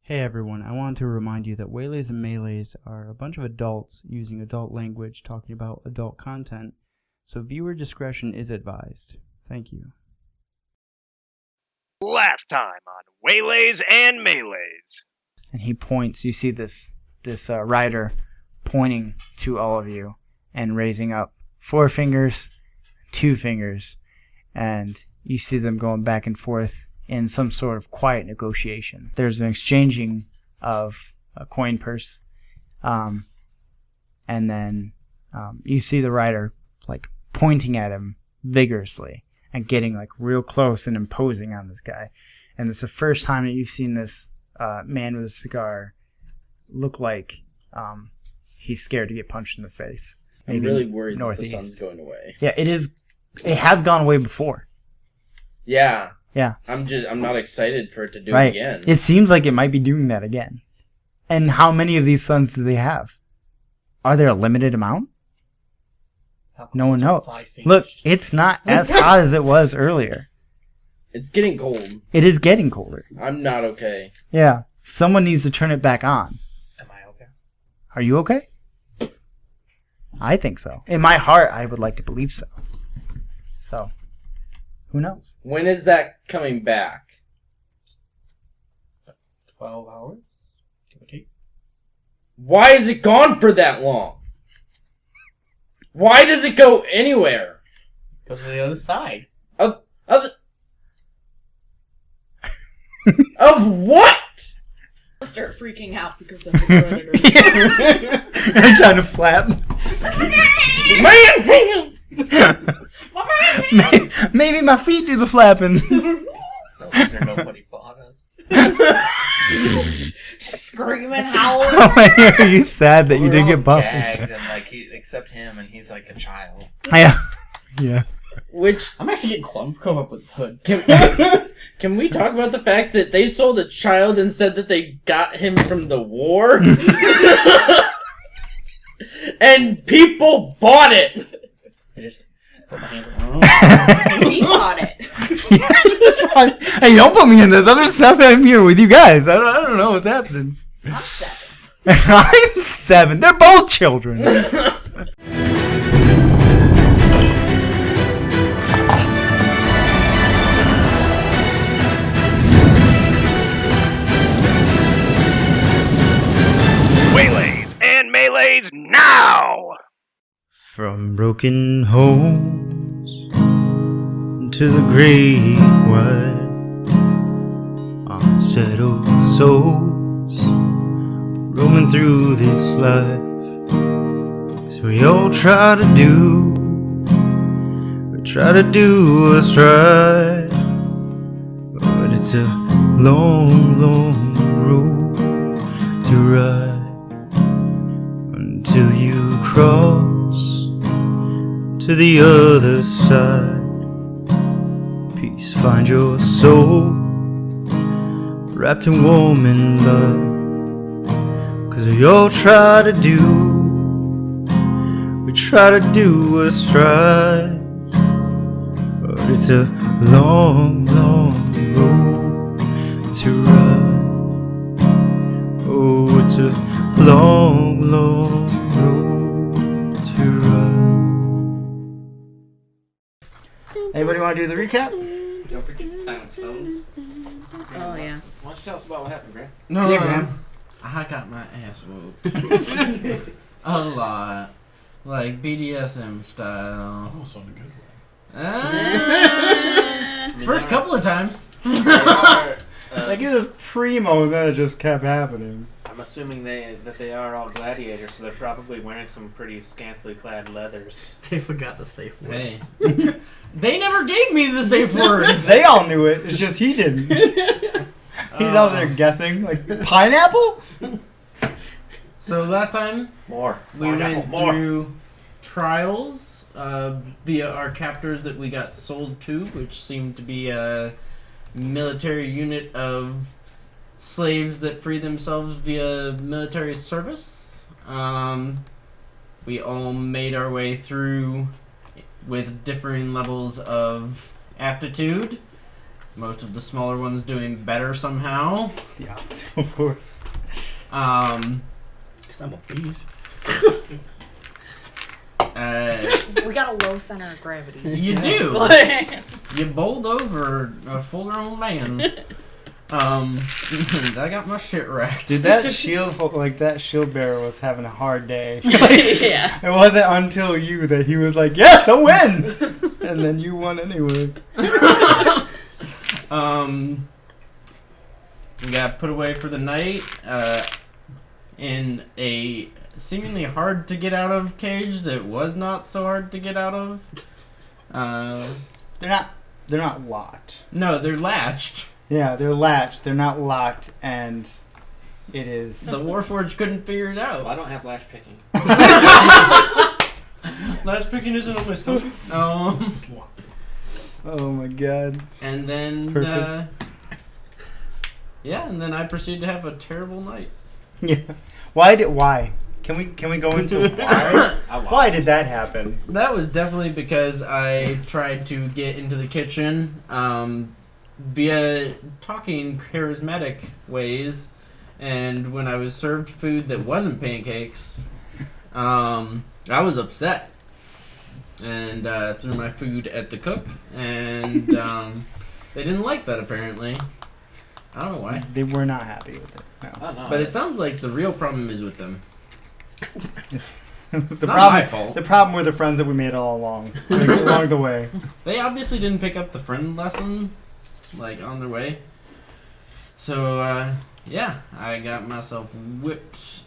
Hey everyone, I want to remind you that waylays and melees are a bunch of adults using adult language talking about adult content, so viewer discretion is advised. Thank you. Last time on Waylays and Melees. And he points, you see this rider pointing to all of you and raising up 4 fingers, 2 fingers, and you see them going back and forth in some sort of quiet negotiation. There's an exchanging of a coin purse, and then you see the rider like pointing at him vigorously and getting like real close and imposing on this guy. And it's the first time that you've seen this man with a cigar look like he's scared to get punched in the face. I'm really worried that the sun's going away. Yeah, it is. It has gone away before. Yeah. Yeah. I'm not excited for it to do it again. It seems like it might be doing that again. And how many of these suns do they have? Are there a limited amount? No one knows. Look, it's not as hot as it was earlier. It's getting cold. It is getting colder. I'm not okay. Yeah. Someone needs to turn it back on. Am I okay? Are you okay? I think so. In my heart, I would like to believe so. So, who knows? When is that coming back? 12 hours? Give or take. Why is it gone for that long? Why does it go anywhere? Go to the other side. Of what? I'll start freaking out because of the predator. I'm trying to flap. Maybe my feet do the flapping. Nobody bought us. Screaming, howling. Oh, are you sad that you didn't get buffed? Gagged and except him, and he's like a child. Yeah. Which I'm actually getting come up with the hood. Can we talk about the fact that they sold a child and said that they got him from the war? And people bought it! I just put my hands on He bought it. Hey, don't put me in this. I'm here with you guys. I don't know what's happening. I'm 7. I'm 7. They're both children. Waylays and Melees now! From broken homes to the great wide, unsettled souls roaming through this life. 'Cause we all try to do what's right, but it's a long, long road to ride until you cross to the other side. Peace, find your soul wrapped in warm and love. 'Cause we all try to do what's right, but it's a long, long road to ride. Oh, it's a long, long road to ride. Anybody want to do the recap? Don't forget to silence phones. Oh, yeah. Why don't you tell us about what happened, Grant? No, Yeah, Graham. I got my ass whooped. A lot. Like BDSM style. Almost on a good one. First couple of times. Like it was primo, and then it just kept happening. I'm assuming that they are all gladiators, so they're probably wearing some pretty scantily clad leathers. They forgot the safe word. Hey. They never gave me the safe word. They all knew it. It's just he didn't. He's out there guessing, like pineapple. So last time More. we went through trials via our captors that we got sold to, which seemed to be a military unit of slaves that free themselves via military service. We all made our way through with differing levels of aptitude. Most of the smaller ones doing better somehow. The obstacle course. Because I'm a beast. We got a low center of gravity. You do. Like- You bowled over a full-grown man. I got my shit wrecked. Dude, that shield bearer was having a hard day. Yeah. It wasn't until you that he was like, "Yes, I win," and then you won anyway. We got put away for the night in a seemingly hard to get out of cage that was not so hard to get out of. They're not locked. No, they're latched. Yeah, they're latched. They're not locked, and it is. The Warforged couldn't figure it Well, out. I don't have latch picking. Latch picking isn't on my skill sheet. No. Oh my god. And It's then, perfect. and then I proceeded to have a terrible night. Yeah. Why? Can we go into why? Why did that happen? That was definitely because I tried to get into the kitchen via talking charismatic ways, and when I was served food that wasn't pancakes, I was upset and threw my food at the cook, and they didn't like that apparently. I don't know why. They were not happy with it. No. Oh, no. But it sounds like the real problem is with them. The Not problem. my fault. The problem were the friends that we made all along, along the way. They obviously didn't pick up the friend lesson, like, on their way. So, I got myself whipped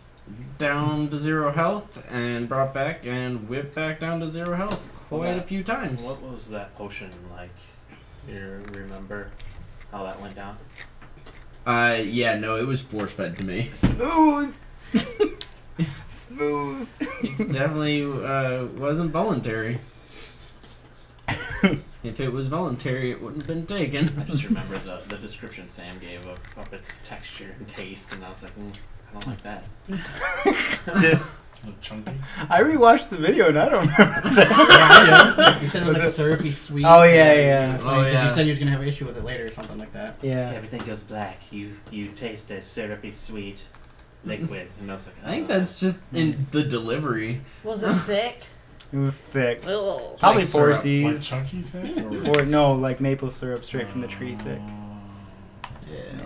down to 0 health and brought back and whipped back down to 0 health quite a few times. What was that potion like? You remember how that went down? No, it was force-fed to me. Smooth. Smooth. It definitely wasn't voluntary. If it was voluntary, it wouldn't have been taken. I just remember the description Sam gave of its texture and taste, and I was like, I don't like that. Chunky. I rewatched the video and I don't remember that. Yeah, you said it was like syrupy sweet. Oh yeah. Oh, yeah. You said you was gonna have an issue with it later or something like that. Yeah. Everything goes black. You taste a syrupy sweet liquid, and I was like, I think that's just in the delivery. Was it thick? It was thick. Ugh. Probably Like 4 syrup. C's. chunky thing? Like maple syrup straight from the tree thick. Yeah.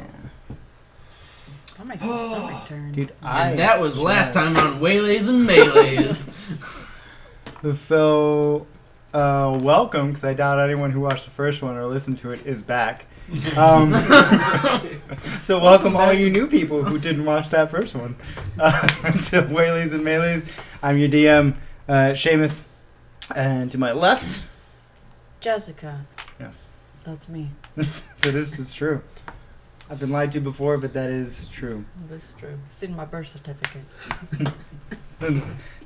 I'm making a stomach turn. Dude, And that was last time on Waylays and Melees. So, welcome, because I doubt anyone who watched the first one or listened to it is back. So welcome all you new people who didn't watch that first one to Waylays and Melees. I'm your DM, Shamas, and to my left, Jessica. yes, That's me. this is true. I've been lied to before, but that is true. That's true. It's in my birth certificate. And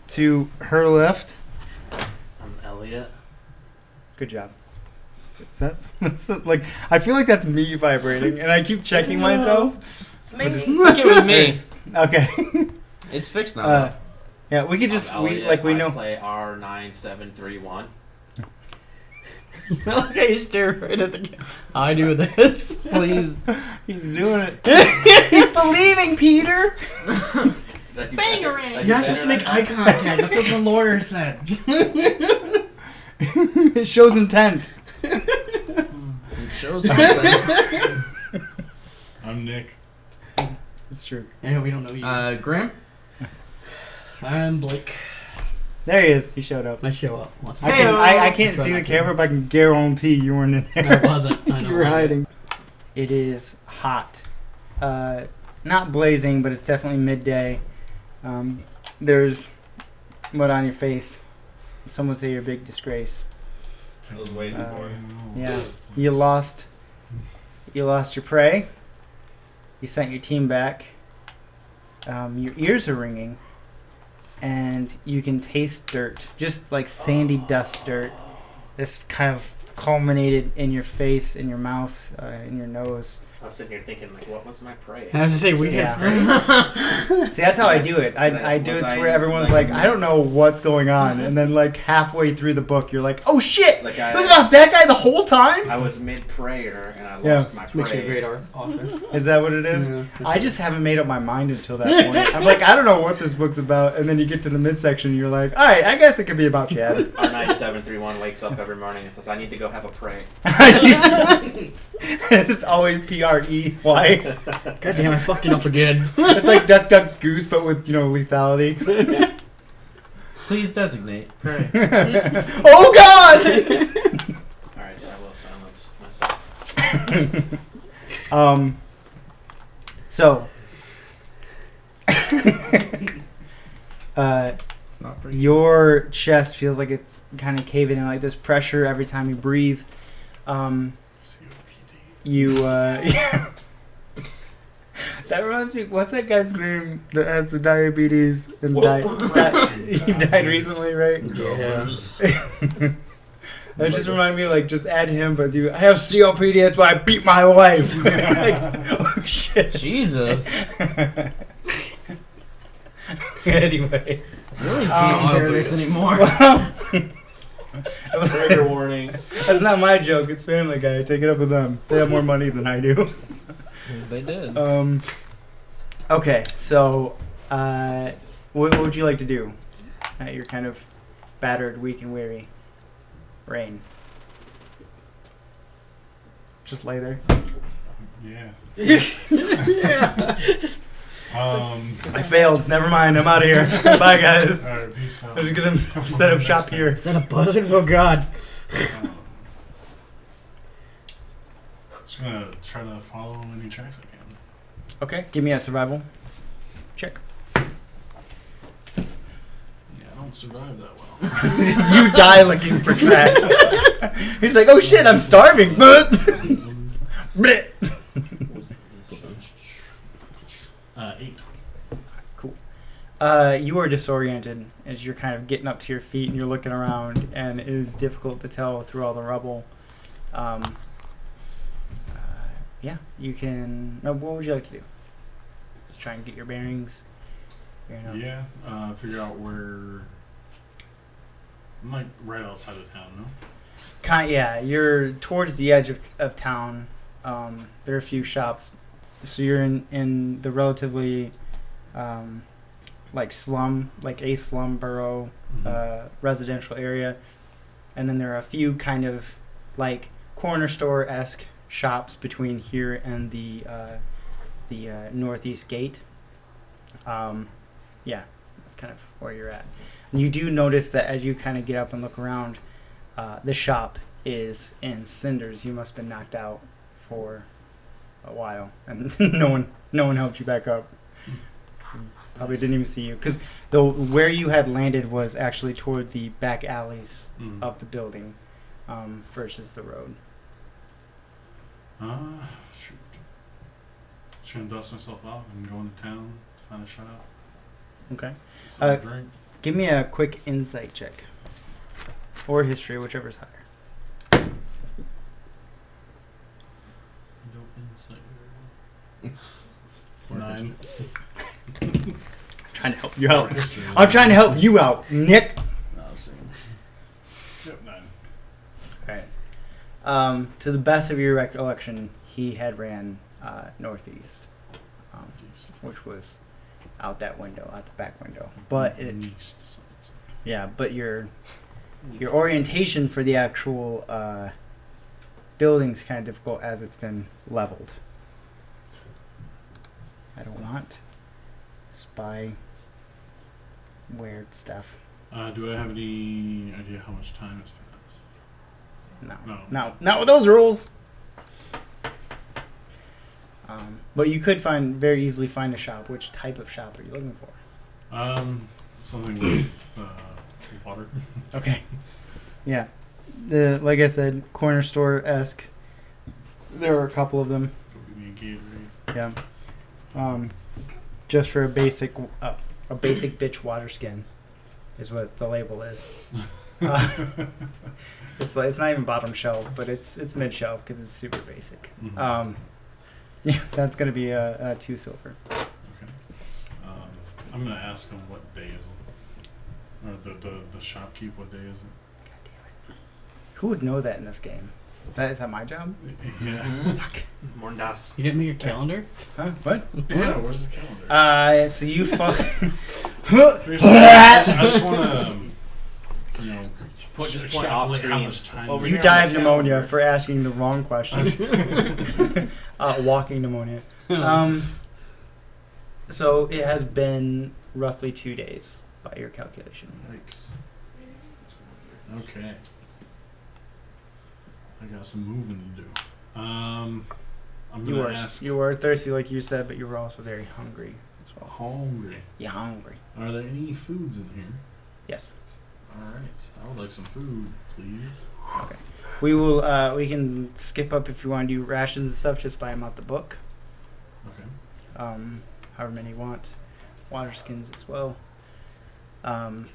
to her left, I'm Elliot. good job. That's like, I feel like that's me vibrating, and I keep checking myself. It's me. Look, it was me. Okay. It's fixed now. Yeah, we could just I'm Elliot. we I know. play R9731. Look how you stare right at the camera. I do this. Please. He's doing it. He's believing, Peter. You're not supposed to make eye contact. That's what the lawyer said. It shows intent. It shows something. I'm Nick. It's true. Anyway, we don't know you. Graham? I'm Blake. There he is. He showed up. I show up. Once I can't see the camera, but I can guarantee you weren't in I there. wasn't. I know. You were hiding. It is hot. Not blazing, but it's definitely midday. There's mud on your face. Some would say you're a big disgrace. I was waiting for it. Yeah. You lost your prey. You sent your team back. Your ears are ringing. And you can taste dirt. Just like sandy dust dirt. This kind of culminated in your face, in your mouth, in your nose. I was sitting here thinking, like, what was my prey? I was gonna say we Yeah. can. See, that's how I do it. I do it where everyone's like, I don't know what's going on, and then like halfway through the book, you're like, oh shit, Like it was about that guy the whole time. I was mid-prayer, and I Yeah. lost my prey. Makes you a great author. Is that what it is? Yeah. I just haven't made up my mind until that point. I'm like, I don't know what this book's about, and then you get to the midsection, and you're like, all right, I guess it could be about Chad. Our 9731 wakes up every morning and says, I need to go have a prey. It's always PREY. God damn, I fucked it up again. It's like Duck Duck Goose, but with lethality. Please designate. Pray. Oh God! Alright, I will silence myself. So. It's not pretty. Your chest feels like it's kind of caving in, like there's pressure every time you breathe. That reminds me, what's that guy's name that has the diabetes and died? He died recently, right? Yeah. That just reminded me, like, just add him, but I have COPD, that's why I beat my wife. Like, oh shit. Jesus. Anyway. I really can't share this anymore. Trigger warning. That's not my joke, it's Family Guy. Take it up with them. They have more money than I do. They did. Okay, so what would you like to do? You're kind of battered, weak, and weary. Rayne. Just lay there. Yeah. Yeah. I failed. Never mind. I'm out of here. Bye, guys. Alright, peace out. I'm just gonna set up shop here. Is that a buzzard? Oh god. Just gonna try to follow any tracks I can. Okay, give me a survival check. Yeah, I don't survive that well. You die looking for tracks. He's like, oh shit, I'm starving. Bleh. 8. Cool. You are disoriented as you're kind of getting up to your feet and you're looking around, and it is difficult to tell through all the rubble. Yeah, you can. No, what would you like to do? Just try and get your bearings. Yeah, figure out where. I'm like right outside of town, no? Yeah, you're towards the edge of town. There are a few shops. So you're in the relatively like a slum borough residential area. And then there are a few kind of like corner store-esque shops between here and the northeast gate. Yeah, that's kind of where you're at. And you do notice that as you kind of get up and look around, the shop is in cinders. You must have been knocked out for a while, and no one helped you back up. Probably didn't even see you, because where you had landed was actually toward the back alleys of the building, versus the road. Shoot. Just gonna dust myself off and go into town, find a shop. Okay. Get a drink. Give me a quick insight check, or history, whichever's higher. Don't insight. I'm 9. trying to help you out. I'm trying to help you out, Nick. Yep, 9. Alright. To the best of your recollection, he had ran northeast, which was out that window, out the back window. But but your orientation for the actual building's kind of difficult as it's been leveled. I don't want spy weird stuff. Do I have any idea how much time has passed? No. Not with those rules. But you could very easily find a shop. Which type of shop are you looking for? Something with water. Okay. Yeah. Like I said, corner store-esque. There are a couple of them. Give me a Gatorade. Yeah. Just for a basic bitch water skin, is what the label is. It's not even bottom shelf, but it's mid shelf because it's super basic. Yeah, that's gonna be a 2 silver. Okay. I'm gonna ask him what day is it, or the shopkeep. What day is it? Who would know that in this game? Is that my job? Yeah. Fuck. Morndas. You didn't make your calendar? Huh? What? Yeah. Where's the calendar? So you fall. I just want to, Just point extrapolate off how screen. much time. Over You here die on of the pneumonia calendar. for asking the wrong questions. Walking pneumonia. So it has been roughly 2 days by your calculation. Yikes. Okay. I got some moving to do. I'm gonna ask. You were thirsty, like you said, but you were also very hungry as well. Hungry. You're hungry. Are there any foods in here? Yes. All right. I would like some food, please. Okay. We will. We can skip up if you want to do rations and stuff. Just buy them out the book. Okay. However many you want. Water skins as well. And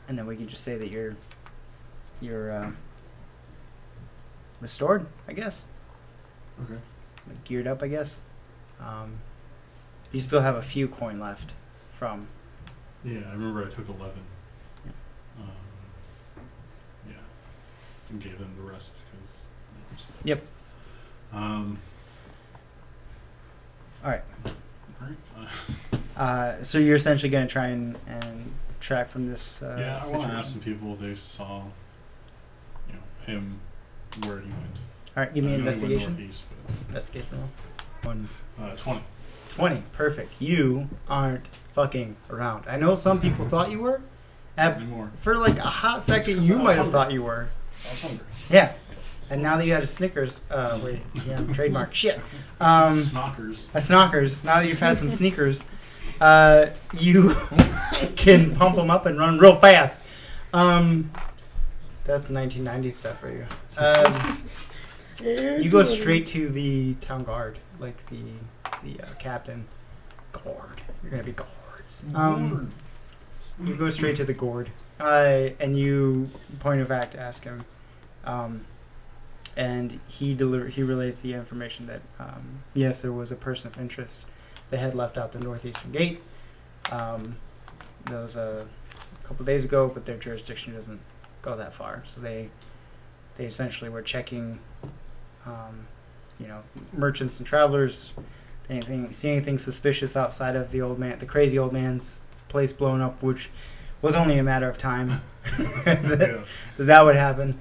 then we can just say that you're restored, I guess. Okay. Like geared up, I guess. You still have a few coin left from. Yeah, I remember I took 11. Yeah. Yeah. And gave them the rest because. Yep. All All right. So you're essentially going to try and track from this. Yeah, I want to situation? ask some people if they saw, him where he went. All right, give me I an know he went investigation. northeast, Investigation roll. 20. 20. Perfect. You aren't fucking around. I know some people thought you were. Anymore. For like a hot second, 'cause you I was might have hungry. thought you were. I was hungry. Yeah. And now that you had a Snickers, wait, yeah, trademark. Shit. A Snockers. Snockers. Now that you've had some sneakers, you can pump them up and run real fast. That's 1990s stuff for you. You go straight to the town guard, like the captain. Guard. You're gonna be guards. You go straight to the gourd, and you point of fact ask him, and he relays the information that yes, there was a person of interest that had left out the northeastern gate. That was a couple days ago, but their jurisdiction doesn't go that far, so they essentially were checking, merchants and travelers. See anything suspicious outside of the crazy old man's place blowing up, which was only a matter of time that would happen.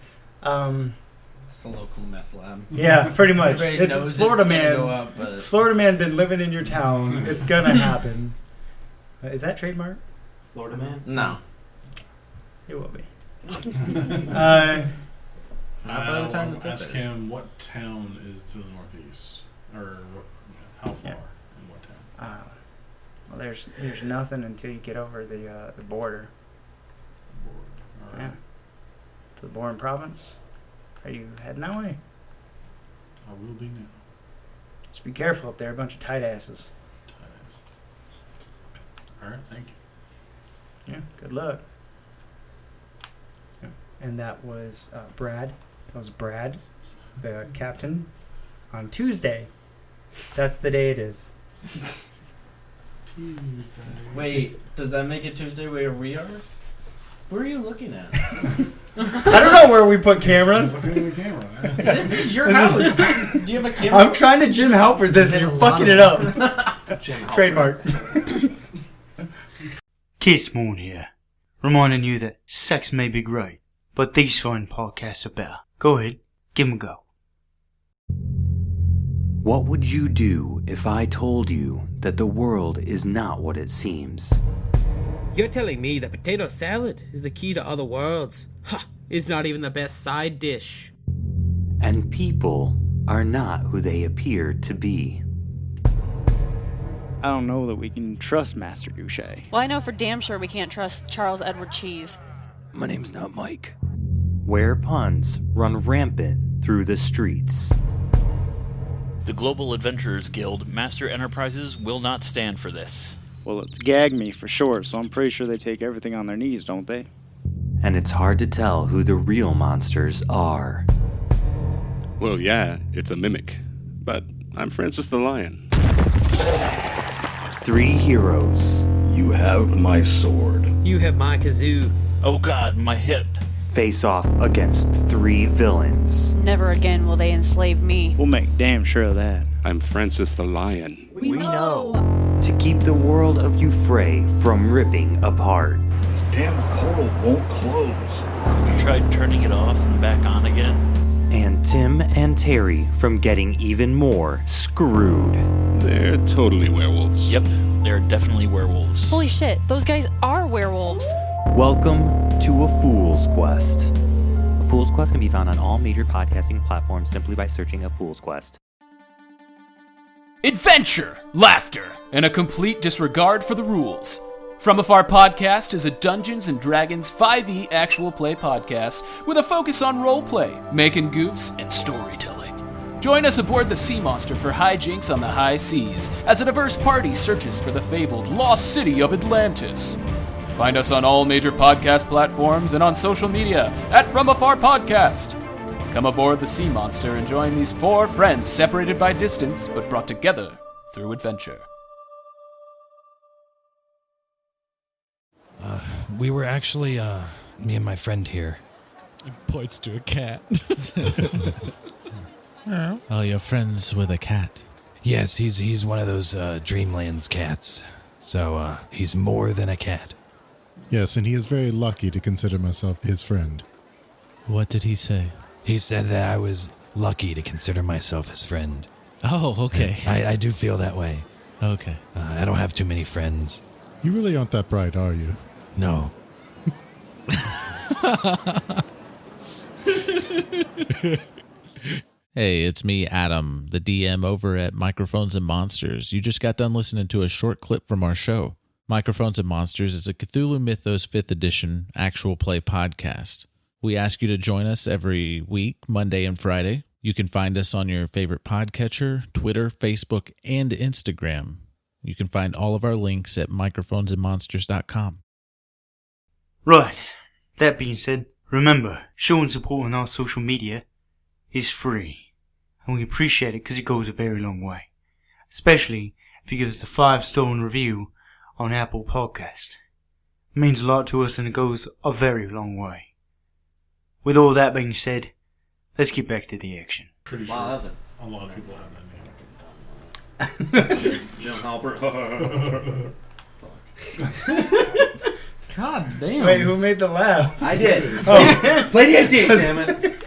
It's the local meth lab. Yeah, pretty much. Everybody It's knows Florida it's gonna man. go up, but Florida man been living in your town. It's gonna happen. Is that trademark? Florida man? no. It will be. Not by the time that this ask is. him what town is to the northeast, or how far Yeah. and what town. Well, there's nothing until you get over the border. All right. Yeah. To the Boran province. Are you heading that way? I will be now. Just be careful up there. A bunch of tight asses. All right, thank you. Yeah. Good luck. Yeah. And that was Brad. That was Brad, the captain, on Tuesday. That's the day it is. Wait, does that make it Tuesday where we are? Where are you looking at? I don't know where we put cameras. Look at the camera. Man. This is your house. Do you have a camera? I'm trying to Jim Halpert this and you're fucking it up. Trademark. Kiss Moon here, reminding you that sex may be great, but these fine podcasts are better. Go ahead, give 'em a go. What would you do if I told you that the world is not what it seems? You're telling me that potato salad is the key to other worlds? Ha! It's not even the best side dish. And people are not who they appear to be. I don't know that we can trust Master Goucher. Well, I know for damn sure we can't trust Charles Edward Cheese. My name's not Mike. Where puns run rampant through the streets. The Global Adventurers Guild Master Enterprises will not stand for this. Well, it's gag me for sure, so I'm pretty sure they take everything on their knees, don't they? And it's hard to tell who the real monsters are. Well, yeah, it's a mimic. but I'm Francis the Lion. 3 heroes. You have my sword. You have my kazoo. Oh god, my hip. Face off against 3 villains. Never again will they enslave me. We'll make damn sure of that. I'm Francis the Lion. We know. To keep the world of Euphrae from ripping apart. This damn portal won't close. Have you tried turning it off and back on again? And Tim and Terry from getting even more screwed. They're totally werewolves. Yep, they're definitely werewolves. Holy shit, those guys are werewolves. Welcome to A Fool's Quest. A Fool's Quest can be found on all major podcasting platforms simply by searching A Fool's Quest. Adventure, laughter, and a complete disregard for the rules. From Afar Podcast is a Dungeons & Dragons 5e actual play podcast with a focus on roleplay, making goofs, and storytelling. Join us aboard the Sea Monster for hijinks on the high seas as a diverse party searches for the fabled lost city of Atlantis. Find us on all major podcast platforms and on social media at From Afar Podcast. Come aboard the Sea Monster and join these 4 friends separated by distance but brought together through adventure. We were actually, me and my friend here. It points to a cat. Oh, you're friends with a cat? Yes, he's one of those Dreamlands cats. So, he's more than a cat. Yes, and he is very lucky to consider myself his friend. What did he say? He said that I was lucky to consider myself his friend. Oh, okay. I do feel that way. Okay. I don't have too many friends. You really aren't that bright, are you? No. Hey, it's me, Adam, the DM over at Microphones and Monsters. You just got done listening to a short clip from our show. Microphones and Monsters is a Cthulhu Mythos 5th edition actual play podcast. We ask you to join us every week, Monday and Friday. You can find us on your favorite podcatcher, Twitter, Facebook, and Instagram. You can find all of our links at microphonesandmonsters.com. Right. That being said, remember, showing support on our social media is free. And we appreciate it because it goes a very long way. Especially if you give us a 5-star review on Apple Podcast. It means a lot to us and it goes a very long way. With all that being said, let's get back to the action. Pretty sure Wow, that's a lot of people have that name. Jim Halpert. God damn. Wait, who made the laugh? I did. Oh. Play the game, damn it.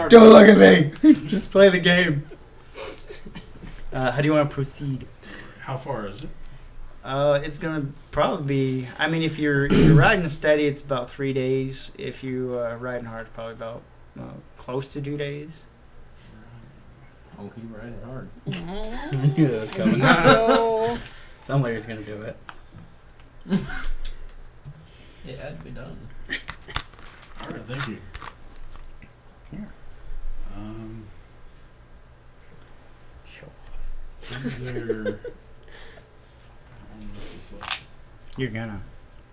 Don't look at me. Just play the game. How do you want to proceed? How far is it? It's gonna probably be. I mean, if you're riding steady, it's about 3 days. If you riding hard, it's probably about close to 2 days. Oh, he riding hard. I knew that was coming. No. Somebody's gonna do it. It had to be done. Alright, thank you. Here. Is there... You're gonna.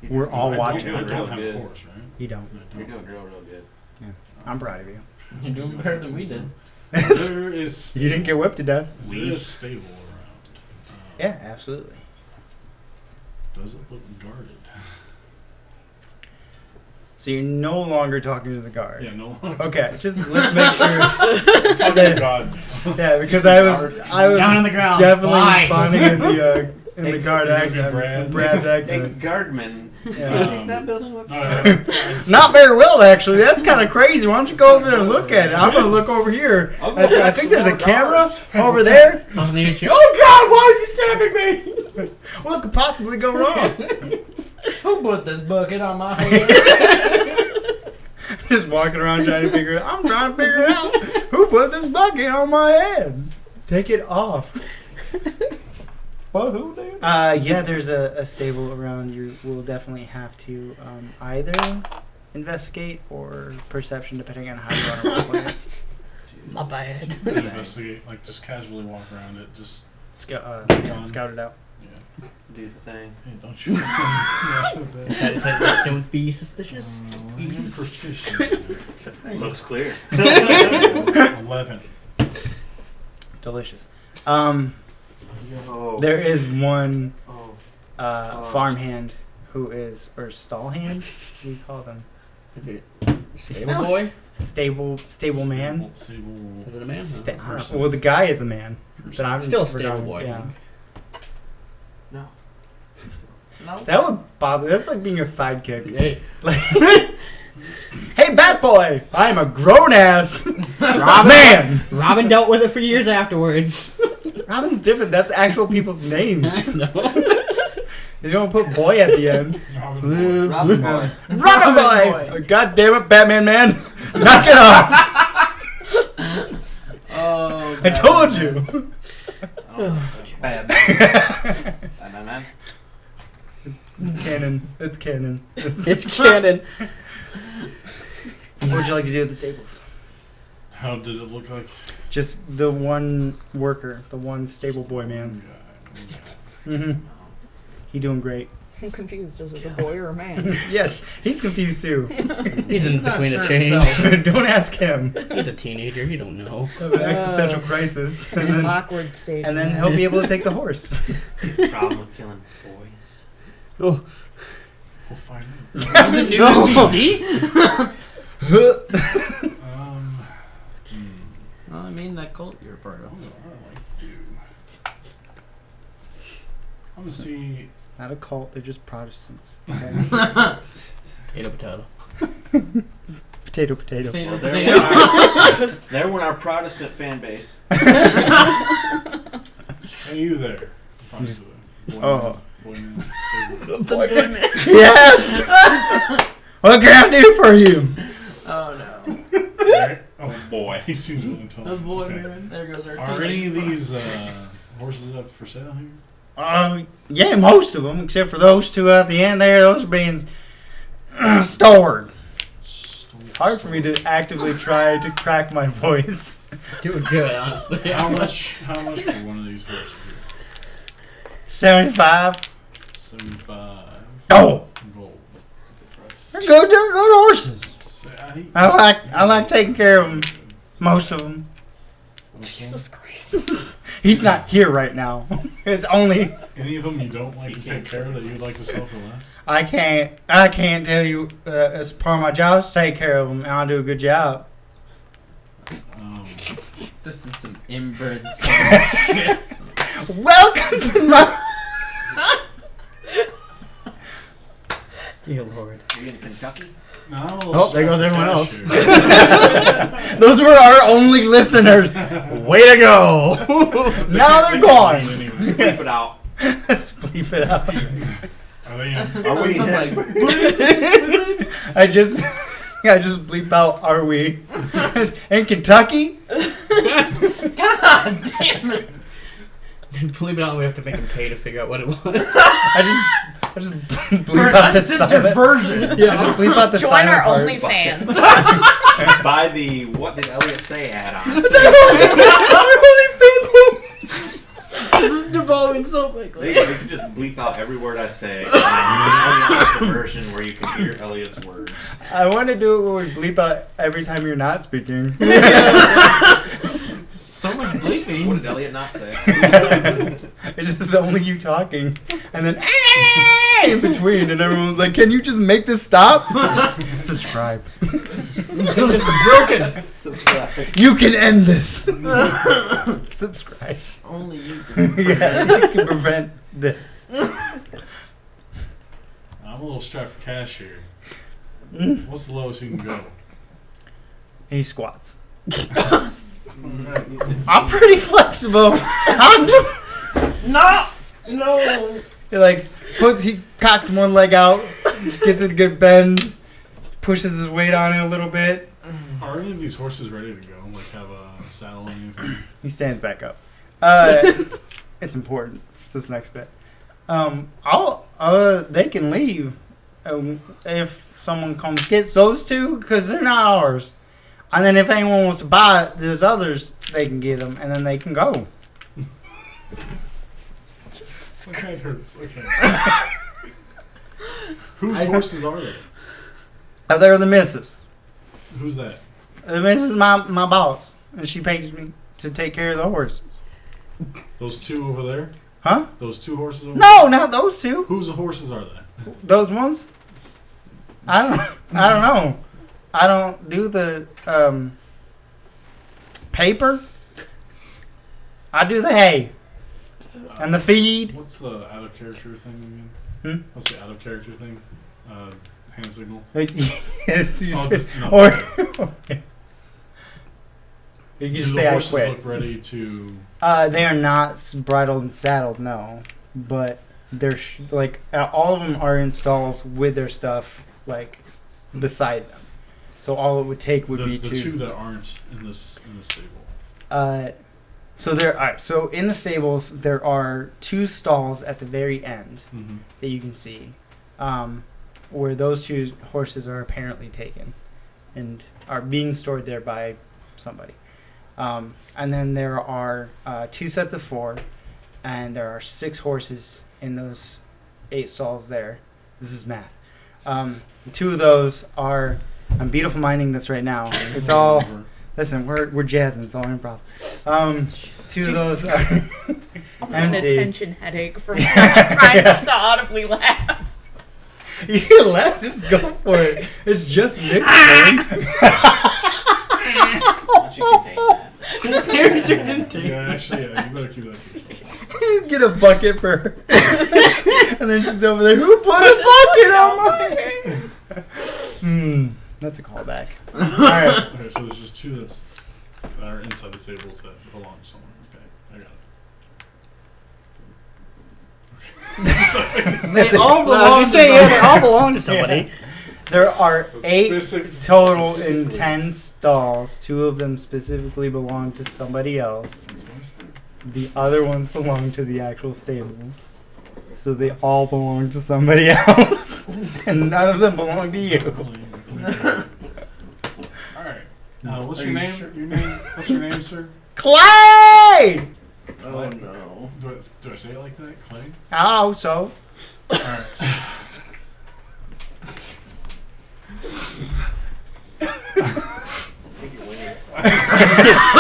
We're all watching. I don't have a horse, right? You don't. You're doing real good. Yeah. I'm proud of you. You're doing better than we did. There is... You didn't get whipped to death. There is stable around. Yeah, absolutely. Does it look guarded? So you're no longer talking to the guard. Yeah, no longer. Okay, just let's make sure. Talking to God. Yeah, because I was down on the ground. definitely Fly. responding in the guard accent, in Brad's Hey, accent. Guardman. Yeah. You think that building looks Not very well, actually. That's kind of crazy. Why don't you go over there and look at it? I'm gonna look over here. I think there's a camera over there. Oh God! Why is he stabbing me? What could possibly go wrong? Who put this bucket on my head? Just walking around trying to figure it out. I'm trying to figure it out. Who put this bucket on my head? Take it off. What? Who did? Yeah, there's a stable around. You will definitely have to either investigate or perception, depending on how you want to roll it. My bad. Investigate, like just casually walk around it, just scout it out. Yeah. Do the thing. Hey, don't you? Don't be suspicious. Looks clear. 11. delicious. Yo. There is one farmhand who is, or stall hand. What do you call them? Stable boy? Stable man. Stable. Is it a man? Well, the guy is a man. But I'm Still a stable boy. Yeah. No. No. That would bother. That's like being a sidekick. Hey. Like, hey, Bat Boy! I am a grown ass man. Robin dealt with it for years afterwards. Robin's different. That's actual people's names. No. They don't put boy at the end. Robin Boy. Robin Boy! Oh, God damn it, Batman man! Knock it off! Oh, I told you! Bad man. It's canon. It's canon. It's canon. What would you like to do at the stables? How did it look like? Just the one worker, the one stable boy man. Mm-hmm. He doing great. I'm confused. Is it a boy or a man? Yes, he's confused too. He's in between the chains. Don't ask him. He's a teenager. He don't know. An existential crisis. And then, awkward stage. and then he'll be able to take the horse. Problem with killing boys. Oh. We'll find out. The new NPC? Well, I mean, that cult you're a part of. I'm gonna see. Not a cult, they're just Protestants. Okay? Potato. Potato, potato. Well, they're one our Protestant fan base. Hey, you there? Protestant. Oh. Boy man. Yes! What can I do for you? Oh, no. Right? Oh, boy. He seems really intelligent. Oh, boy, Okay. man. There goes our Are any of these horses up for sale here? Yeah, most of them, except for those two at the end there. Those are being stored. It's hard for me to actively try to crack my voice. Doing good, honestly. How much for one of these horses here? 75. 75. Oh! Gold. They're good horses. I like taking care of them. Most of them. Jesus Christ. He's not here right now. It's only. Any of them you don't like to take care of that you'd like to sell for less? I can't tell you. It's part of my job to take care of them, and I'll do a good job. This is some inbred shit. Welcome to my. Dear Lord. Are you in Kentucky? No. Oh, there goes everyone else. Those were our only listeners. Way to go! Now they're gone. Let's bleep it out. Let's bleep it out. Are we? I just bleep out. Are we in Kentucky? God damn it! Bleep it out. We have to make him pay to figure out what it was. I just bleep out the silent version. Yeah, I just bleep out the Join silent our parts. OnlyFans. Buy the what did Elliot say add-on. This is devolving so quickly. You can just bleep out every word I say. And then unlock the version where you can hear Elliot's words. I want to do it where we bleep out every time you're not speaking. So much bleeping. What did Elliot not say? It's just only you talking, and then in between, and everyone's like, "Can you just make this stop?" Subscribe. It's broken. Subscribe. You can end this. Subscribe. Only you can. Yeah, you can prevent this. I'm a little strapped for cash here. What's the lowest you can go? He squats. I'm pretty flexible. No. He cocks one leg out, just gets a good bend, pushes his weight on it a little bit. Are any of these horses ready to go? Like have a saddle and anything? He stands back up. It's important for this next bit. They can leave if someone comes gets those two because they're not ours. And then if anyone wants to buy those others, they can get them, and then they can go. Okay, it hurts. Okay. Whose horses are they? They're the missus. Who's that? The missus is my boss, and she pays me to take care of the horses. Those two over there? Huh? Those two horses over No, there? not those two. Whose horses are they? Those ones? I don't know. I don't do the paper. I do the hay and the feed. What's the out of character thing again? What's the out of character thing? Hand signal. Yes, No. or you can Do just the say I horses quit. look ready to? They are not bridled and saddled, no. But they're all of them are in stalls with their stuff like beside them. So all it would take would be the to two that aren't in the stable. So in the stables there are two stalls at the very end that you can see, where those two horses are apparently taken, and are being stored there by somebody. And then there are 2 sets of 4, and there are 6 horses in those 8 stalls there. This is math. 2 of those are. I'm beautiful minding this right now. It's all. Listen, we're jazzing. It's all improv. 2 of those are I'm having a empty. tension headache from trying not to audibly laugh. You can laugh. Just go for it. It's just mixed, man. Yeah, actually, you better keep that to yourself. Get a bucket for her. And then she's over there. Who put a bucket on my head? That's a callback. Alright. Okay, so there's just 2 that are inside the stables that belong to someone. Okay, I got it. They all belong to somebody. They all belong to somebody. Yeah. There are That's 8 specific- total in specifically. 10 stalls. 2 of them specifically belong to somebody else. The other ones belong to the actual stables. So they all belong to somebody else. And none of them belong to you. Alright. What's your name? Sure? What's your name, sir? Clay! Oh no. Do I say it like that? Clay? Oh, so. Alright.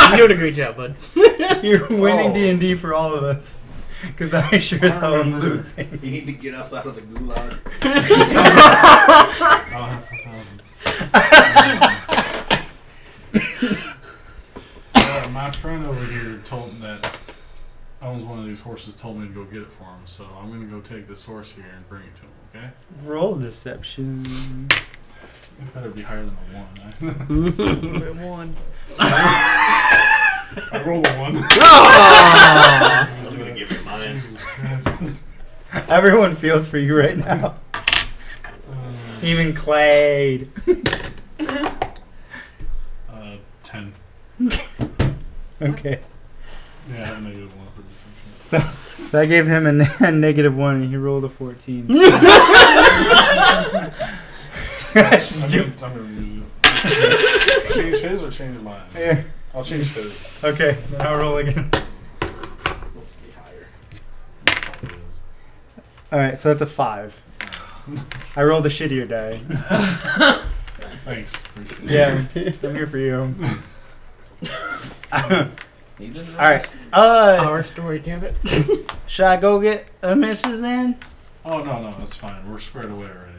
You're doing a great job, bud. You're winning D&D for all of us. Because I sure as hell am losing. You need to get us out of the gulag. I'll have 4,000. My friend over here told that owns one of these horses told me to go get it for him, so I'm going to go take this horse here and bring it to him, okay? Roll deception. It better be higher than a 1. One. I rolled a 1. I was going to give it mine. Jesus Christ. Everyone feels for you right now. Even Clay. 10. Okay. Yeah, I negative 1 for deception. So I gave him a negative 1 and he rolled a 14. I'm gonna use it. Change his or change mine? Yeah. I'll change his. Okay, then I'll roll again. Alright, so that's a 5. I rolled a shittier die. Thanks. Yeah, I'm here for you. Alright. Our story, damn it. Should I go get a missus then? Oh, no, that's fine. We're squared away already.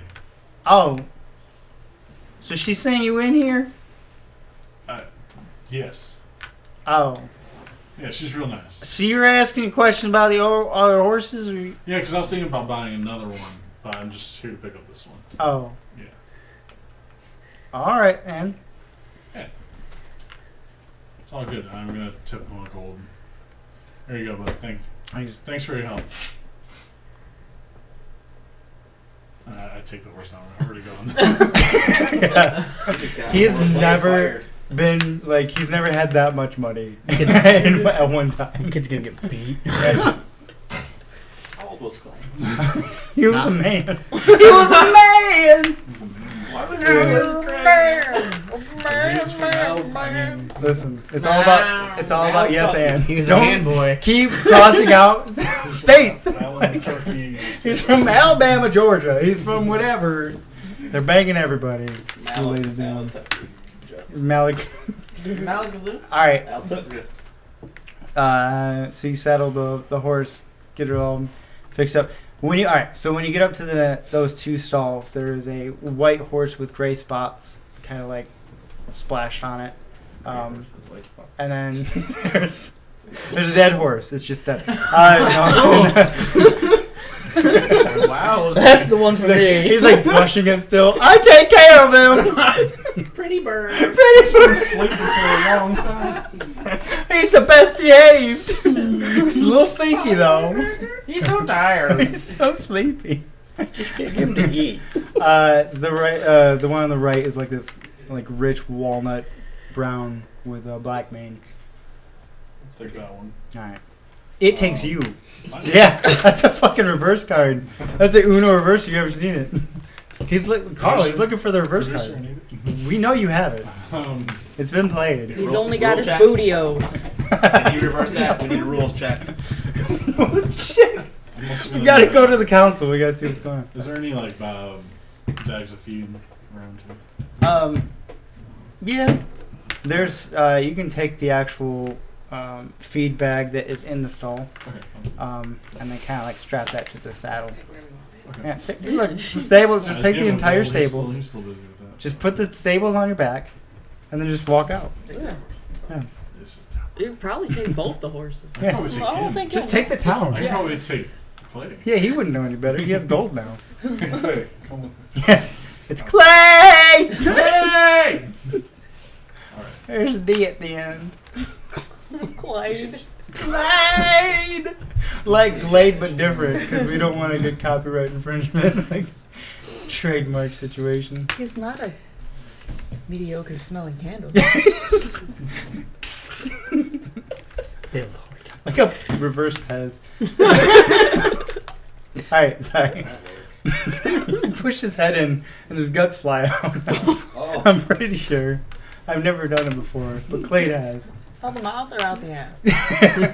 Oh. So she's saying you in here? Yes. Oh. Yeah, she's real nice. So you're asking a question about the other horses? Or Yeah, because I was thinking about buying another one, but I'm just here to pick up this one. Oh. Yeah. Alright, then. Yeah. It's all good. I'm going to tip him a gold. There you go, bud. Thanks for your help. I take the horse now. I'm already gone. Yeah. He has never been, like, he's never had that much money at one time. Kid's gonna get beat. How old was Clay? He was a man. He was a man! Why was he Listen, it's all about yes and. He was a Don't man boy. keep crossing out states. He's from Alabama, Georgia. He's from whatever. They're banging everybody. Related to him. Malakazoo. Malakazoo? Alright. So you saddle the horse, get it all fixed up. When you get up to those two stalls, there is a white horse with gray spots, kind of like splashed on it. And then there's a dead horse. It's just dead. Wow, that's the one for me. He's like brushing it still. I take care of him. Pretty bird. He's been sleeping for a long time. He's the best behaved. He's a little stinky though. He's so tired. He's so sleepy. Just get him to eat. The one on the right is like this, like rich walnut brown with a black mane. Let's take that one. All right. It takes you. Yeah, that's a fucking reverse card. That's a Uno reverse. If you've ever seen it. He's looking for the reverse card. We know you have it. It's been played. He's only got his bootios. Can you reverse that? We need a rules check. Shit. We gotta go to the council. We gotta see what's going on. Is there any like bags of feed around here? Yeah. There's you can take the actual feed bag that is in the stall, and then kind of like strap that to the saddle. Okay. Yeah, look, the stables. Just take the entire stables. He's still busy with that. Just put the stables on your back, and then just walk out. Yeah. Yeah. You could probably take both the horses. Yeah. Probably take I don't him. think Just you'll- take the town. I can probably take Clay. Yeah, he wouldn't know any better. He has gold now. Clay, come with me. It's Clay! Clay! There's a D at the end. Glade. Glade! Like Glade, but different, because we don't want to get copyright infringement. Like, trademark situation. He's not a mediocre smelling candle. Like a reverse Pez. Alright, sorry. He pushed his head in and his guts fly out. I'm pretty sure. I've never done it before, but Clay has. Out the mouth or out the ass?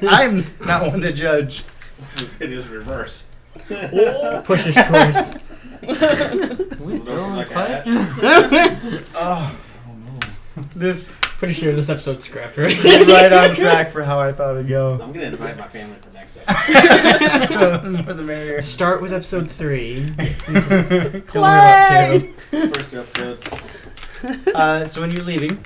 I'm not one to judge. It is reverse. Push his choice. We still on Like Clay? Oh, this Pretty sure this episode's scrapped, right? is right on track for how I thought it'd go. I'm gonna invite my family for next episode. The more the merrier. Start with episode 3. Clay! First 2 episodes. So when you're leaving,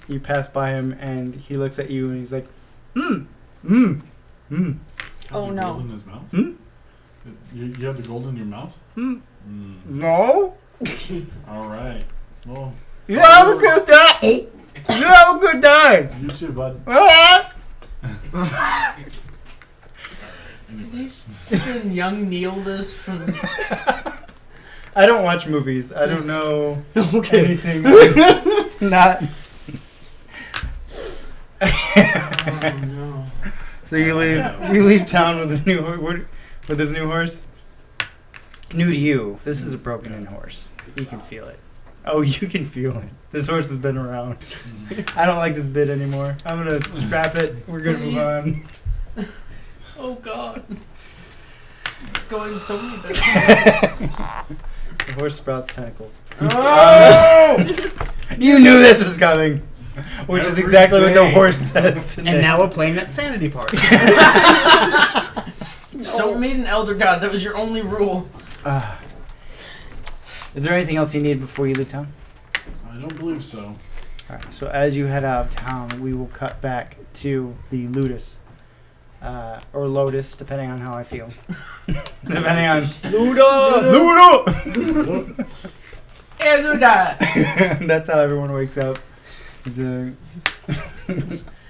you pass by him and he looks at you and he's like, Oh Gold no. in his mouth? Hmm? You have the gold in your mouth? No? Alright. Well, You have a good time! You have a good time! you too, bud. Did you fucking young Neil this from... I don't watch movies. I don't know Okay. anything. Not. Oh no. So you leave town with a new with this new horse. New to you. This is a broken in horse. You can feel it. Oh, you can feel it. This horse has been around. I don't like this bit anymore. I'm gonna scrap it. We're gonna move on. Oh god. It's going so many better. The horse sprouts tentacles. Oh! You knew this was coming. Which is Every exactly what the day. horse says today. And now we're playing that sanity part. Just don't meet an elder god. That was your only rule. Is there anything else you need before you leave town? I don't believe so. Alright, so as you head out of town, we will cut back to the Ludus. Or Lotus, depending on how I feel. Depending on... Ludo! Hey, Luda! That's how everyone wakes up. It's a...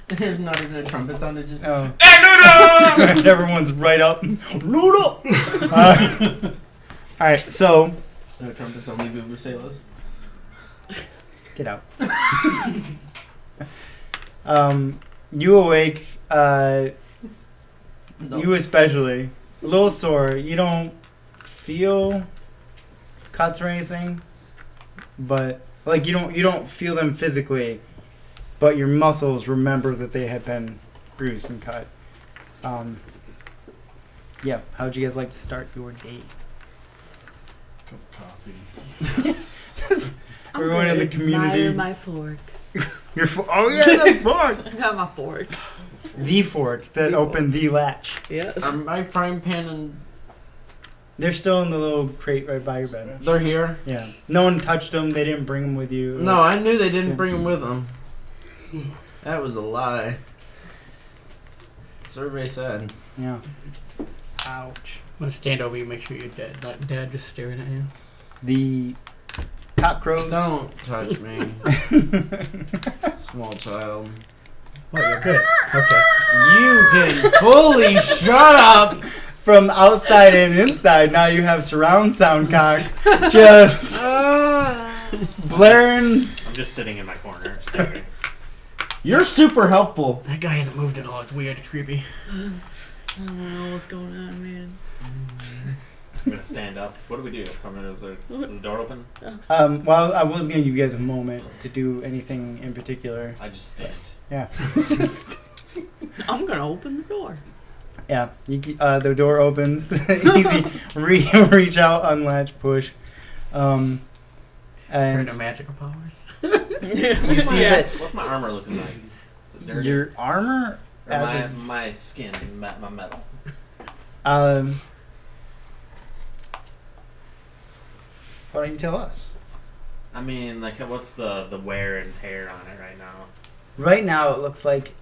There's not even a trumpet sound. It's just... Oh. Hey, Luda! Everyone's right up. Ludo! Alright, so... No trumpets, only vuvuzelas. Get out. You awake, you especially, a little sore. You don't feel cuts or anything, but like you don't feel them physically, but your muscles remember that they have been bruised and cut. Yeah, how would you guys like to start your day? Cup of coffee. Everyone in the community. Admire my fork. Your oh yeah, the fork. I got my fork. The fork that opened the latch. Yes. Are my frying pan and... They're still in the little crate right by your bed. They're here? Yeah. No one touched them. They didn't bring them with you. No, I knew they didn't bring them with them. That was a lie. Survey said. Yeah. Ouch. I'm gonna stand over you, make sure you're dead. Not dead, just staring at you. The cockroach. Don't touch me. Small child. Oh, you're good. Okay. You can fully shut up. From outside and inside, now you have surround sound cock. Just blaring. I'm just sitting in my corner, staring. You're super helpful. That guy hasn't moved at all. It's weird. It's creepy. I don't know what's going on, man. I'm gonna stand up. What do we do? Is the door open? Well, I was gonna give you guys a moment to do anything in particular. I just stand. Yeah. Just. I'm gonna open the door. Yeah. The door opens. Easy. Reach out, unlatch, push. And no magical powers. You see that? What's my armor looking like? Is it dirty? Your armor? Or my skin, my metal. Why don't you tell us? I mean, like, what's the wear and tear on it right now? Right now, it looks like,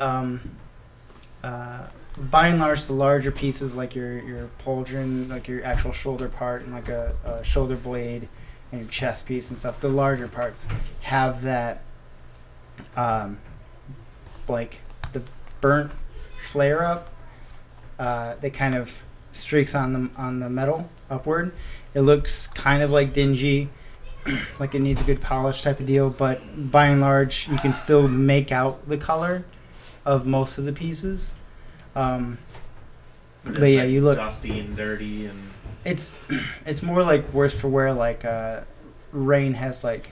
by and large, the larger pieces, like your pauldron, like your actual shoulder part, and like a shoulder blade, and your chest piece and stuff, the larger parts have that, like, the burnt flare up that kind of streaks on the metal upward. It looks kind of like dingy, like it needs a good polish type of deal, but by and large, you can still make out the color of most of the pieces. But yeah, like you look dusty and dirty, and it's more like worse for wear. Like Rayne has like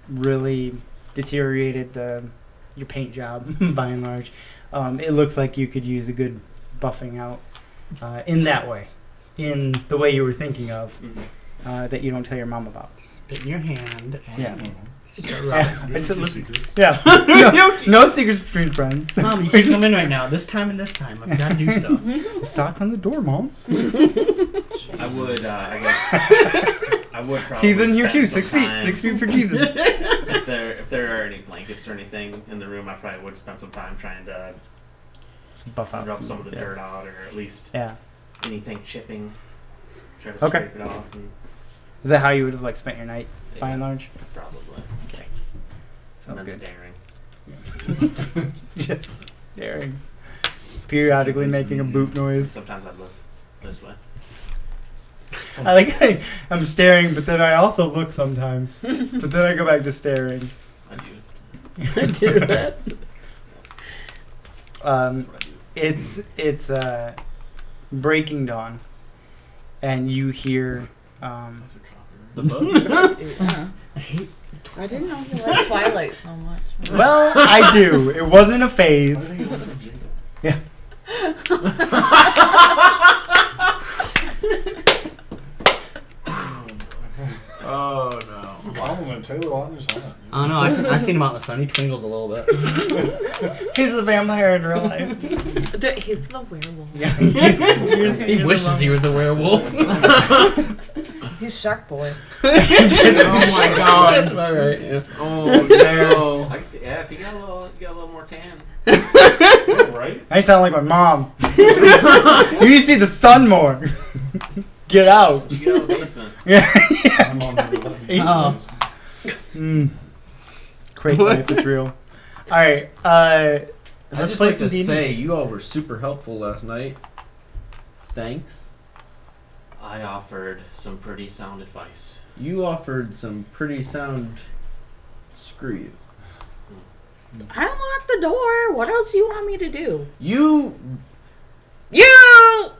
really deteriorated your paint job by and large. It looks like you could use a good buffing out in that way, in the way you were thinking of, that you don't tell your mom about. Spit in your hand. And Yeah. Secrets. Yeah. No secrets between friends. Mom, you can come in right now. This time and this time. I've got to do stuff. The sock's on the door, Mom. I would, I guess, I would probably. He's in here too. spend 6 some feet. time- 6 feet for Jesus. If there are any blankets or anything in the room, I probably would spend some time trying to buff out rub some of the dirt out, or at least anything chipping. Try to scrape it off. And Is that how you would have like spent your night, by and large? Probably. Okay. Sounds and then good. Staring. Just staring. Periodically making a boop noise. Sometimes I look this way. I like I'm staring, but then I also look sometimes. But then I go back to staring. I do. I do that. It's breaking dawn, and you hear the bug. I didn't know you liked Twilight so much. Well, I do. It wasn't a phase. Yeah. Oh no! It's a compliment. Taylor Lautner's hot. Oh no, I seen him out in the sun. He twinkles a little bit. He's the vampire in real life. He's the werewolf. Yeah, he wishes he was the werewolf. He's Shark Boy. Oh my god! All right. Yeah. Oh no! I see, yeah, if you got a little more tan. Right? I sound like my mom. You need to see the sun more. Get out. You get out of the basement. Yeah. My mom never let me. Great life is real. All right. Let's I just play like some to D&D. say you all were super helpful last night. Thanks. I offered some pretty sound advice. You offered some pretty sound. Screw you. I unlocked the door. What else do you want me to do? You.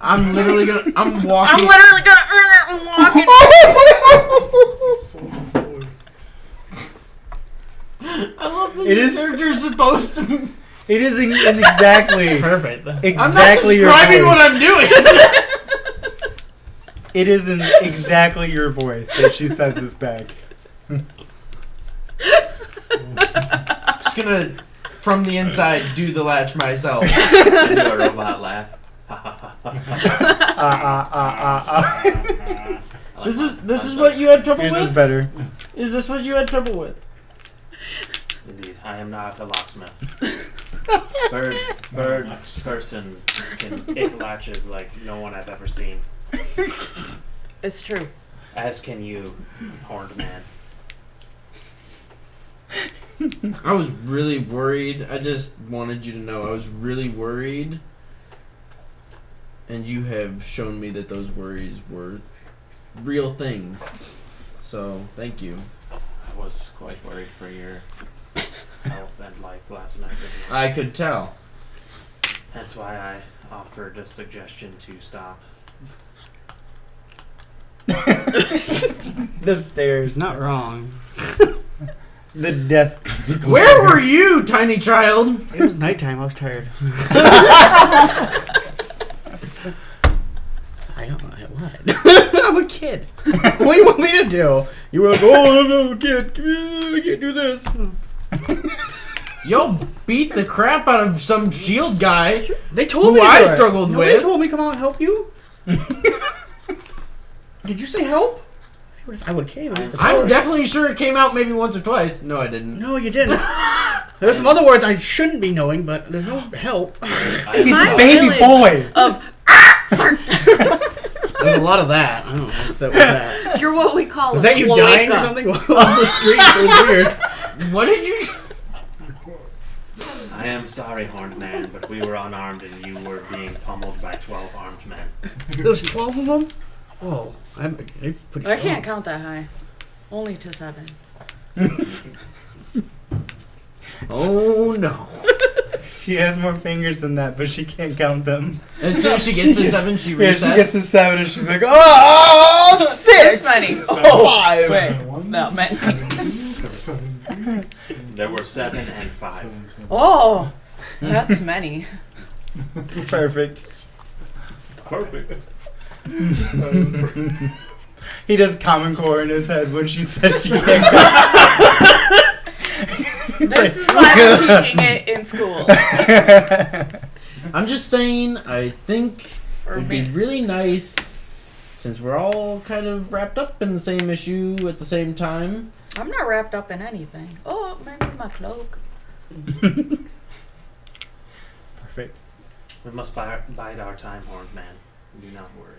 I'm literally gonna. I'm walking. I'm literally gonna walk it. I love that It is- you're supposed to. It is exactly perfect. Exactly your I'm not describing voice. what I'm doing. It isn't exactly your voice that she says this back. just gonna, from the inside, do the latch myself. And do a robot laugh. This is what you had trouble Yours with? is better. Is this what you had trouble with? Indeed, I am not a locksmith. Bird person can pick latches like no one I've ever seen. It's true. As can you, horned man. I was really worried. I just wanted you to know I was really worried. And you have shown me that those worries were real things. So, thank you. I was quite worried for your health and life last night. I could tell. That's why I offered a suggestion to stop. The stairs. Not wrong. The death. Where were you, tiny child? It was nighttime. I was tired. I don't know what. I'm a kid. What do you want me to do? You were like, oh, I'm a kid. I can't do this. Yo, beat the crap out of some shield guy. They told me who to do I it. struggled Nobody with. told me to come out and help you. Did you say help? I would came. I'm definitely sure it came out maybe once or twice. No, I didn't. No, you didn't. There's some other words I shouldn't be knowing, but there's no help. He's a baby boy. There's a lot of that. I don't know if that was that. You're what we call Was that you dying or something? Off the street? It was weird. What did you... I am sorry, horned man, but we were unarmed and you were being pummeled by 12 armed men. There was 12 of them? Whoa. I'm pretty I strong. can't count that high. Only to 7. Oh no. She has more fingers than that, but she can't count them. As soon as she gets to 7, she resets. Yeah, she gets to 7 and she's like, oh, 6! There's many. Oh, 5. Wait, not many. There were 7 and 5. Oh, that's many. Perfect. Perfect. He does Common Core in his head when she says she can't count. This is why I'm teaching it in school. I'm just saying, I think For it'd me. be really nice, since we're all kind of wrapped up in the same issue at the same time. I'm not wrapped up in anything. Oh, maybe my cloak. Perfect. We must bide our time, horned man. Do not worry.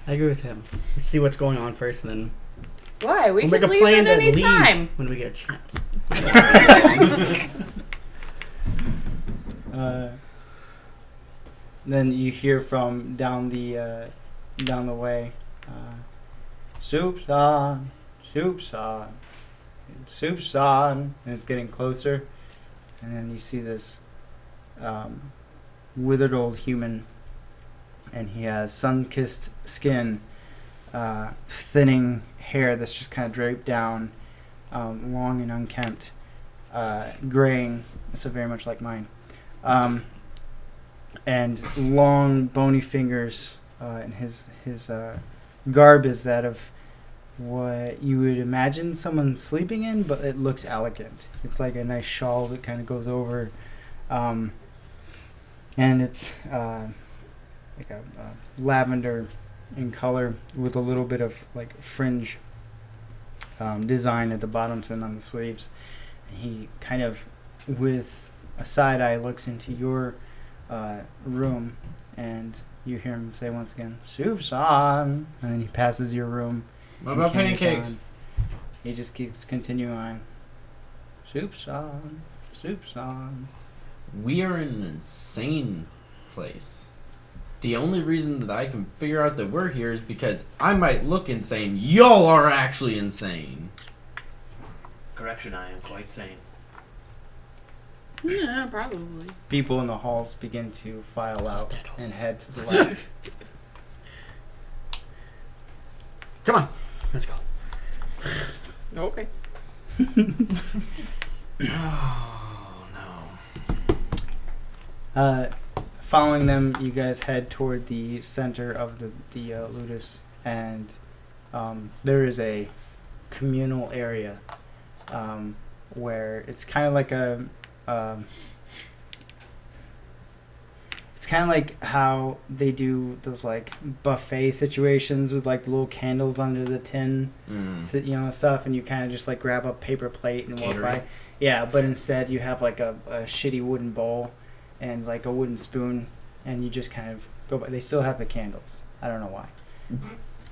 I agree with him. Let's see what's going on first, and then Why? We we'll can make a leave plan at to any leave time. when we get a chance. Then you hear from down the way, soup's on, soup's on, soup's on, and it's getting closer. And then you see this withered old human, and he has sun-kissed skin, thinning hair that's just kind of draped down, long and unkempt, graying, so very much like mine. And long bony fingers, and his garb is that of what you would imagine someone sleeping in, but it looks elegant. It's like a nice shawl that kind of goes over, and it's like a lavender in color with a little bit of like fringe design at the bottoms and on the sleeves. And he kind of, with a side eye, looks into your room, and you hear him say once again, "Soup's on," and then he passes your room. What about Camera's pancakes? on. He just keeps continuing on. Soup's on. Soup's on. We are in an insane place. The only reason that I can figure out that we're here is because I might look insane. Y'all are actually insane. Correction, I am quite sane. Yeah, probably. People in the halls begin to file out and head to the left. Come on, let's go. Okay. Following them, you guys head toward the center of the Ludus, and there is a communal area where it's kind of like it's kind of like how they do those like buffet situations with like little candles under the tin, stuff, and you kind of just like grab a paper plate and walk by. Yeah, but instead you have like a shitty wooden bowl and like a wooden spoon, and you just kind of go by. They still have the candles. I don't know why,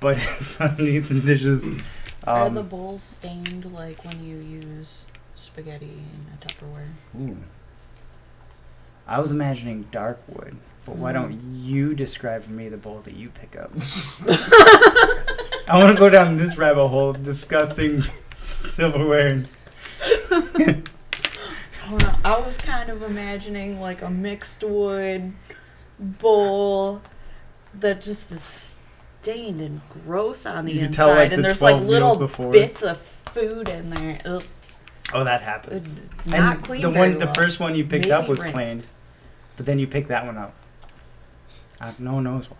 but it's underneath the dishes. Are the bowls stained like when you use spaghetti in a Tupperware? Ooh. I was imagining dark wood, but why don't you describe for me the bowl that you pick up? I want to go down this rabbit hole of disgusting silverware. I was kind of imagining like a mixed wood bowl that just is stained and gross on the inside, tell, like, and the there's like 12 little meals before. bits of food in there. Ugh. Oh, that happens. It's not clean the very one, the well. first one you picked Maybe up was rinsed. cleaned, but then you picked that one up. No one knows why.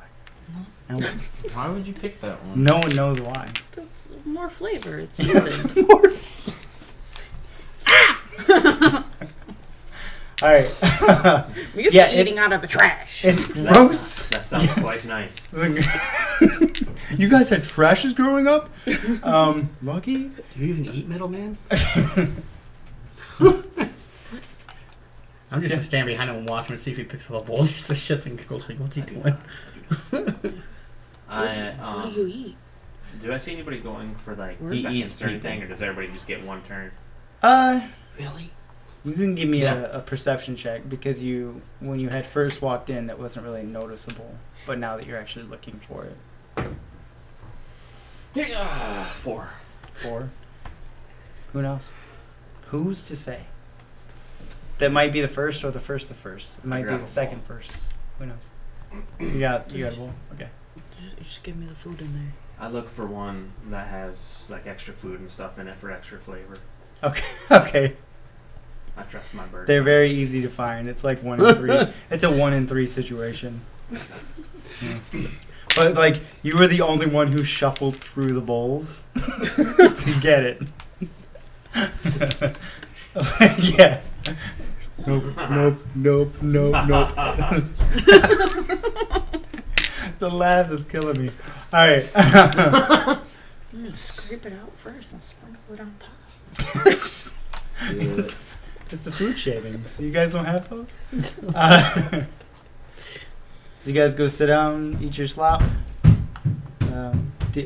No one. Why would you pick that one? No one knows why. It's more flavor. It's It's seasoned. more. All right. We're used to eating out of the trash. It's gross. That sounds quite nice. You guys had trashes growing up? Lucky? Do you even eat metal, man? I'm just gonna stand behind him and watch him and see if he picks up a bowl just to shits and giggles. Like, what's he doing? What do you eat? Do I see anybody going for like He seconds eats or anything, people. or does everybody just get one turn? Really? You can give me Yeah. a perception check because when you had first walked in, that wasn't really noticeable. But now that you're actually looking for it. 4. 4? Who knows? Who's to say? That might be the first or the first. It might be grab the a second bowl. first. Who knows? You got a bowl? Okay. Just give me the food in there. I look for one that has like extra food and stuff in it for extra flavor. Okay. Okay. I trust my bird. They're very easy to find. It's like 1 in 3. It's a 1 in 3 situation. Yeah. But like you were the only one who shuffled through the bowls to get it. Yeah. Nope. The laugh is killing me. All right. I'm gonna scrape it out first and sprinkle it on top. It's the food shavings. You guys don't have those? So you guys go sit down, eat your slop.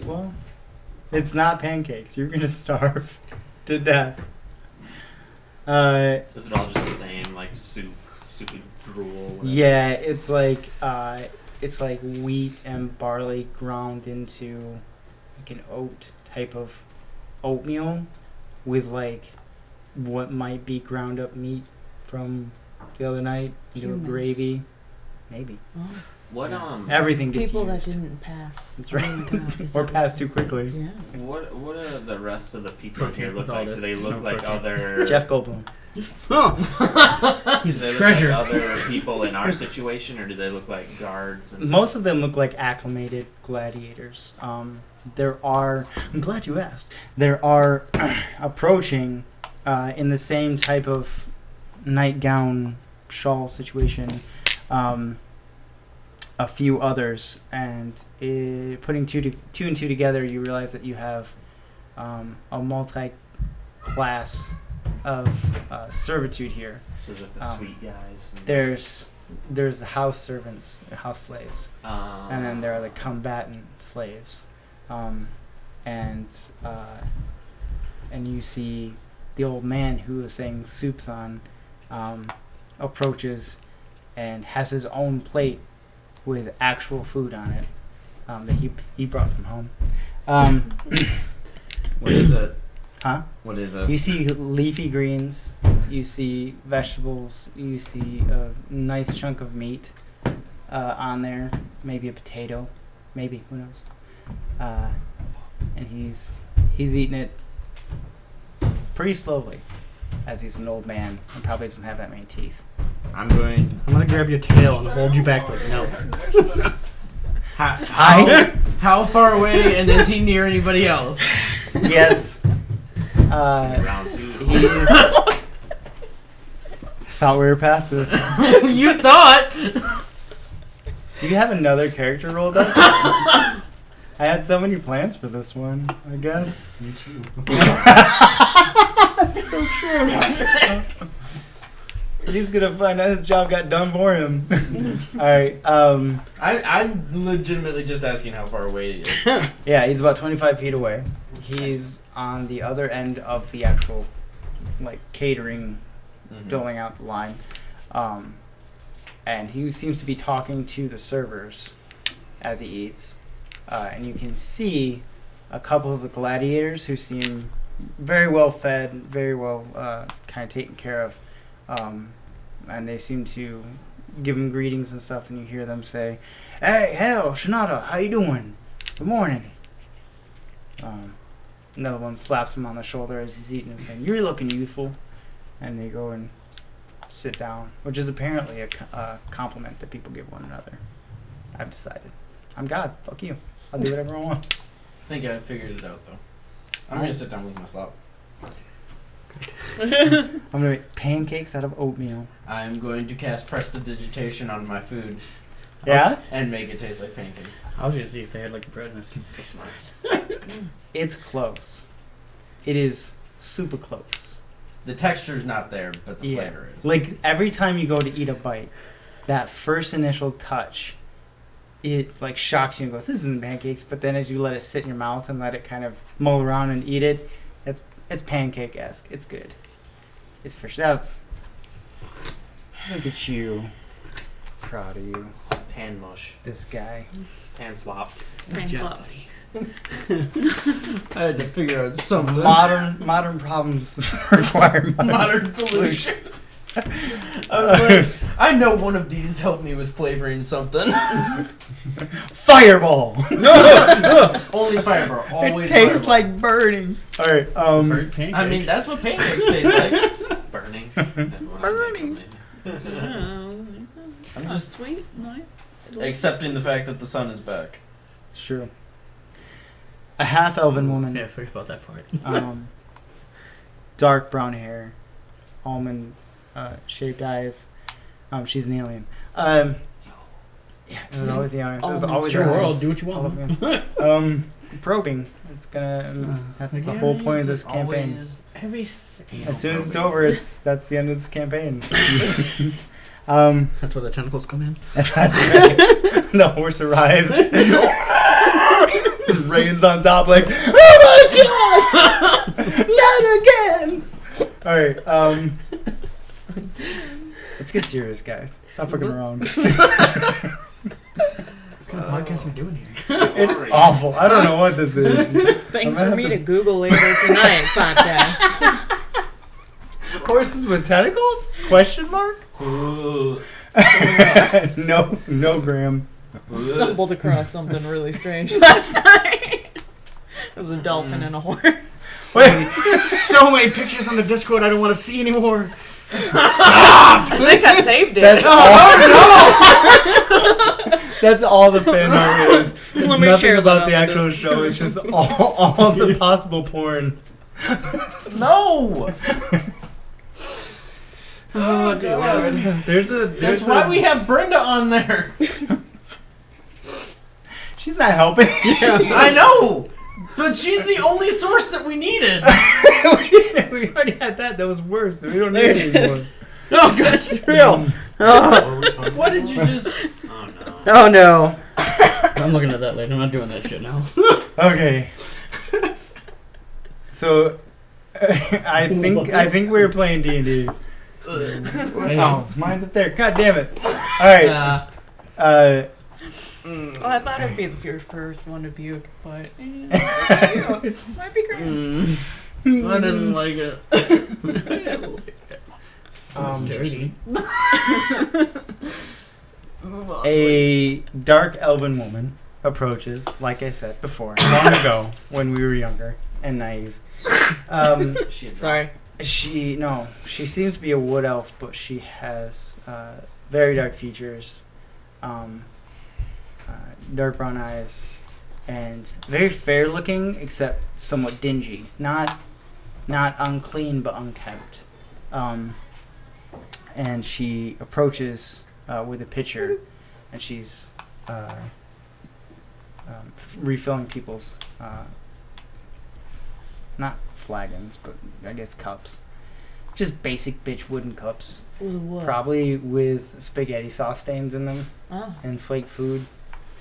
Well, it's not pancakes. You're gonna starve to death. Is it all just the same, like soupy gruel? Whatever? Yeah, it's like wheat and barley ground into like an oat type of oatmeal with like what might be ground up meat from the other night into a Humans. gravy, maybe. Oh. What Everything gets People used. that didn't pass. That's right. Oh my God, is Or that pass what too this is? quickly. Yeah. What do the rest of the people in here Protein look with all like? this. Do they There's look no like protein. other? Jeff Goldblum. Oh, Do he's they a look treasure. like other people in our situation, or do they look like guards? And Most of them look like acclimated gladiators. There are. I'm glad you asked. There are approaching in the same type of nightgown shawl situation. A few others, and putting two and two together, you realize that you have a multi-class of servitude here. so there's like the sweet guys. And There's the house servants, house slaves, and then there are the combatant slaves, and you see the old man who was saying soup's on approaches and has his own plate with actual food on it that he brought from home. What is it? Huh? What is it? You see leafy greens, you see vegetables, you see a nice chunk of meat on there, maybe a potato, maybe, who knows. And he's eating it pretty slowly, as he's an old man and probably doesn't have that many teeth. I'm gonna grab your tail and hold you back like no. How far away, and is he near anybody else? Yes. Round 2. He's. Thought we were past this. You thought. Do you have another character rolled up? I had so many plans for this one, I guess. Me too. That's so true. He's gonna find out his job got done for him. Alright, I'm legitimately just asking how far away he is. yeah, he's about 25 feet away. He's on the other end of the actual, like, catering, doling out the line. And he seems to be talking to the servers as he eats. And you can see a couple of the gladiators who seem very well fed, very well kind of taken care of. And they seem to give him greetings and stuff, and you hear them say, "Hey, hell, Shanada, how you doing? Good morning." Another one slaps him on the shoulder as he's eating and saying, "You're looking youthful." And they go and sit down, which is apparently a compliment that people give one another. I've decided. I'm God. Fuck you. I'll do whatever I want. I think I figured it out, though. I'm going to sit down with my slop. I'm going to make pancakes out of oatmeal. I'm going to cast prestidigitation on my food. Yeah? And make it taste like pancakes. I was going to see if they had like bread and it's smart. It's close. It is super close. The texture's not there, but the flavor is. Like, every time you go to eat a bite, that first initial touch, it, like, shocks you and goes, this isn't pancakes. But then as you let it sit in your mouth and let it kind of mull around and eat it, it's pancake-esque. It's good. It's for shouts. Look at you. Proud of you. It's pan mush. This guy. Pan slop. Pan slop. I had to figure out something. Modern problems require modern solutions. I was like, I know one of these helped me with flavoring something. Fireball. No, only fireball. Always. It tastes fireball. like burning. All right. I mean, that's what pancakes taste like. Burning. Burning. I'm just sweet, nice. accepting the fact that the sun is back. Sure. A half-elven woman. Yeah, forget about that part. Dark brown hair, almond shaped eyes. She's an alien. Yeah, it was always the alien. It was always your the world. aliens. Do what you want. Probing. It's gonna. That's the whole point of this campaign. As soon as it's over, that's the end of this campaign. That's where the tentacles come in. That's right. The horse arrives. Rayne's on top, like, oh my god, not again. All right, let's get serious, guys. Stop fucking around. What kind of podcast are we doing here? It's awful. I don't know what this is. Thanks for me to Google later tonight podcast. Horses with tentacles? Question mark? No, Graham. Stumbled across something really strange last night. It was a dolphin and a horse. Wait, so many pictures on the Discord I don't want to see anymore. Stop! I think I saved it. That's That's all the fan art is. It's nothing about the actual show. It's just all the possible porn. No! Oh, God. That's why we have Brenda on there. She's not helping. I know! But she's the only source that we needed. We already had that. That was worse. We don't need it anymore. No, that's real. Oh. What did you just... Oh no. I'm looking at that later. I'm not doing that shit now. Okay. So, I think we were playing D&D. Oh, mine's up there. God damn it. All right. I thought it'd be the first one to puke, but it might be great. I didn't like it. Dirty. A dark elven woman approaches, like I said before, long ago when we were younger and naive. Sorry. She seems to be a wood elf, but she has very dark features, dark brown eyes, and very fair looking, except somewhat dingy. Not not unclean but unkempt. And she approaches with a pitcher, and she's refilling people's not flagons, but I guess cups. Just basic bitch wooden cups. With what? Probably with spaghetti sauce stains in them. Oh. And flake food.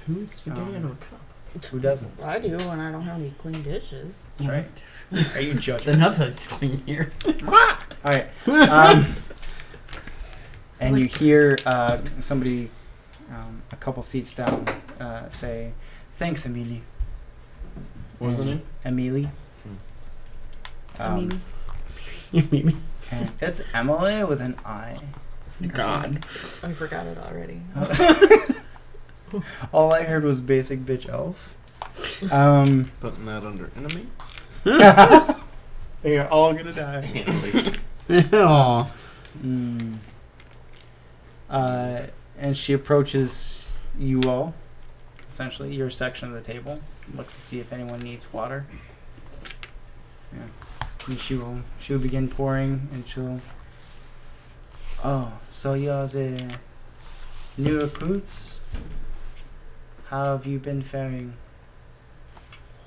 Who eats spaghetti out of a cup? Who doesn't? I do when I don't have any clean dishes. That's right. Are you judging? Then nothing's clean here. Alright. And you hear somebody a couple seats down say, "Thanks, Emili." What's the name? Emili. Emili. And it's Emily with an I. God. I forgot it already. All I heard was basic bitch elf. Putting that under enemy? You're all gonna die. Aww. And she approaches you all, essentially, your section of the table. Looks to see if anyone needs water. Yeah. And she will begin pouring, and she'll... Oh, so you're the new recruits? How have you been faring?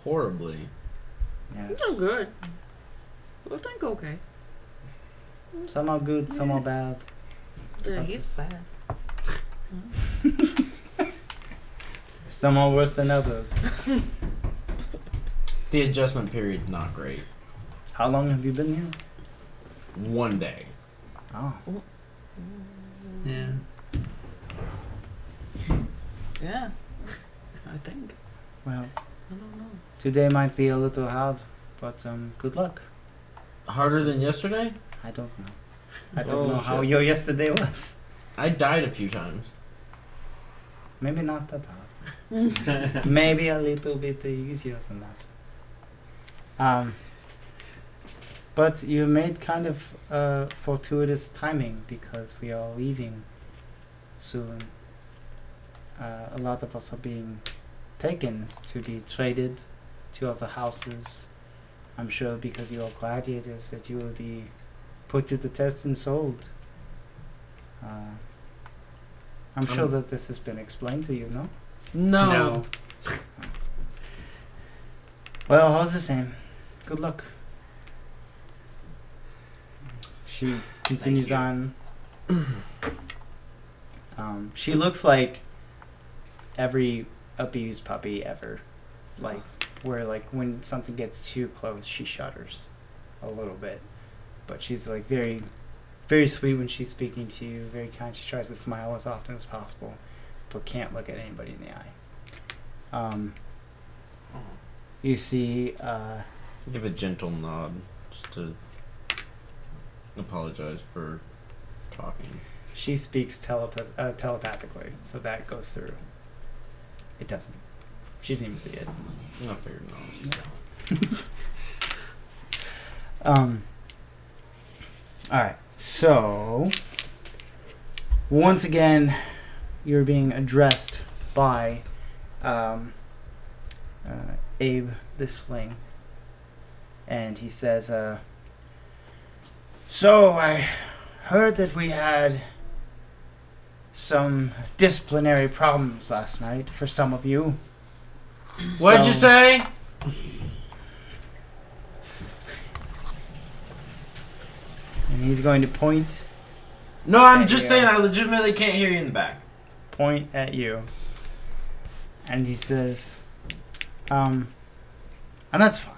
Horribly. Yes. I'm good. I think okay. Some are good, some are bad. Yeah, he's bad. Some are worse than others. The adjustment period's not great. How long have you been here? 1 day. Oh. Yeah. Yeah. I think. Well, I don't know. today might be a little hard, but good luck. Harder than yesterday? I don't know. I don't know how your yesterday was. I died a few times. Maybe not that hard. Maybe a little bit easier than that. But you made kind of fortuitous timing because we are leaving soon. A lot of us are being taken to be traded to other houses. I'm sure because you are gladiators that you will be put to the test and sold. I'm sure that this has been explained to you, no? No. Well, all the same, good luck. She continues on. She looks like every abused puppy ever. Like, where like when something gets too close, she shudders a little bit. But she's like very, very sweet when she's speaking to you, very kind. She tries to smile as often as possible, but can't look at anybody in the eye. You see... Give a gentle nod just to apologize for talking. She speaks telepathically, so that goes through. It doesn't. She didn't even see it. I figured no. Alright, so... Once again, you're being addressed by Abe the Sling. And he says, so I heard that we had some disciplinary problems last night for some of you. What'd you say? And he's going to point. No, I'm just saying I legitimately can't hear you in the back. Point at you. And he says, and that's fine.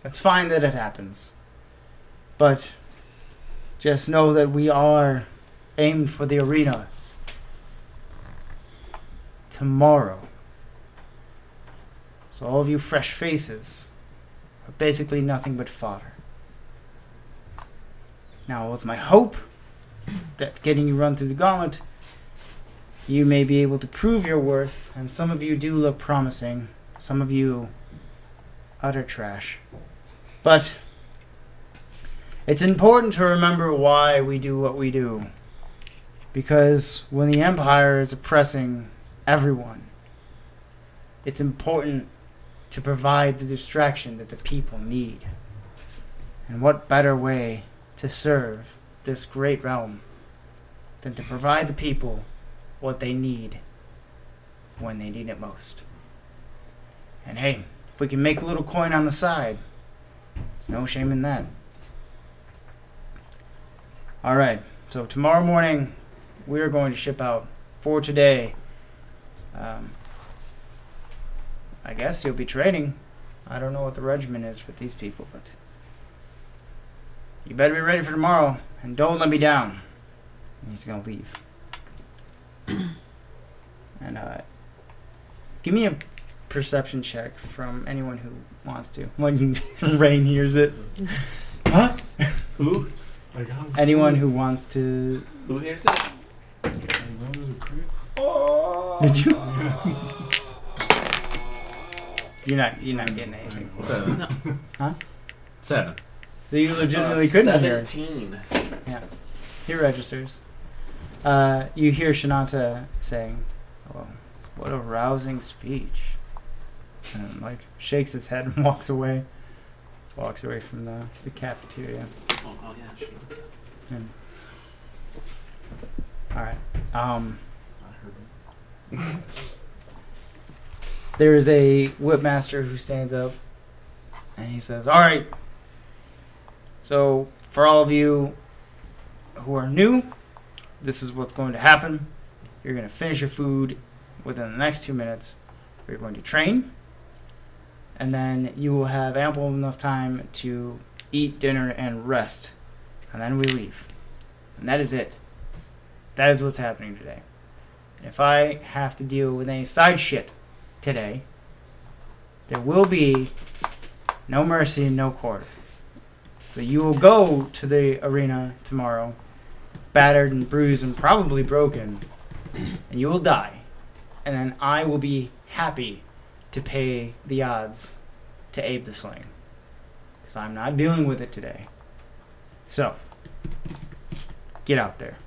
It's fine that it happens. But just know that we are aimed for the arena tomorrow. So all of you fresh faces are basically nothing but fodder. Now, it was my hope that getting you run through the gauntlet, you may be able to prove your worth, and some of you do look promising. Some of you, utter trash. But it's important to remember why we do what we do. Because when the Empire is oppressing everyone, it's important to provide the distraction that the people need. And what better way to serve this great realm than to provide the people what they need when they need it most. And hey, if we can make a little coin on the side, there's no shame in that. Alright, so tomorrow morning we are going to ship out. For today, I guess you'll be trading. I don't know what the regimen is with these people, but you better be ready for tomorrow, and don't let me down. And he's gonna leave. And give me a perception check from anyone who wants to. When Rayne hears it. Huh? Who? Anyone who wants to. Who hears it? Did you? You're not getting anything. 7. No. Huh? 7. So you legitimately couldn't hear. 17. Yeah. He registers. You hear Shananta saying, "Oh, what a rousing speech," and like shakes his head and walks away. Walks away from the cafeteria. Oh yeah, sure. And, all right. There is a whipmaster who stands up and he says, "All right. So for all of you who are new, this is what's going to happen. You're going to finish your food within the next 2 minutes. We're going to train. And then you will have ample enough time to eat dinner and rest. And then we leave. And that is it. That is what's happening today. If I have to deal with any side shit today, there will be no mercy and no quarter. So you will go to the arena tomorrow, battered and bruised and probably broken, and you will die. And then I will be happy to pay the odds to Abe the Sling. Because I'm not dealing with it today. So, get out there.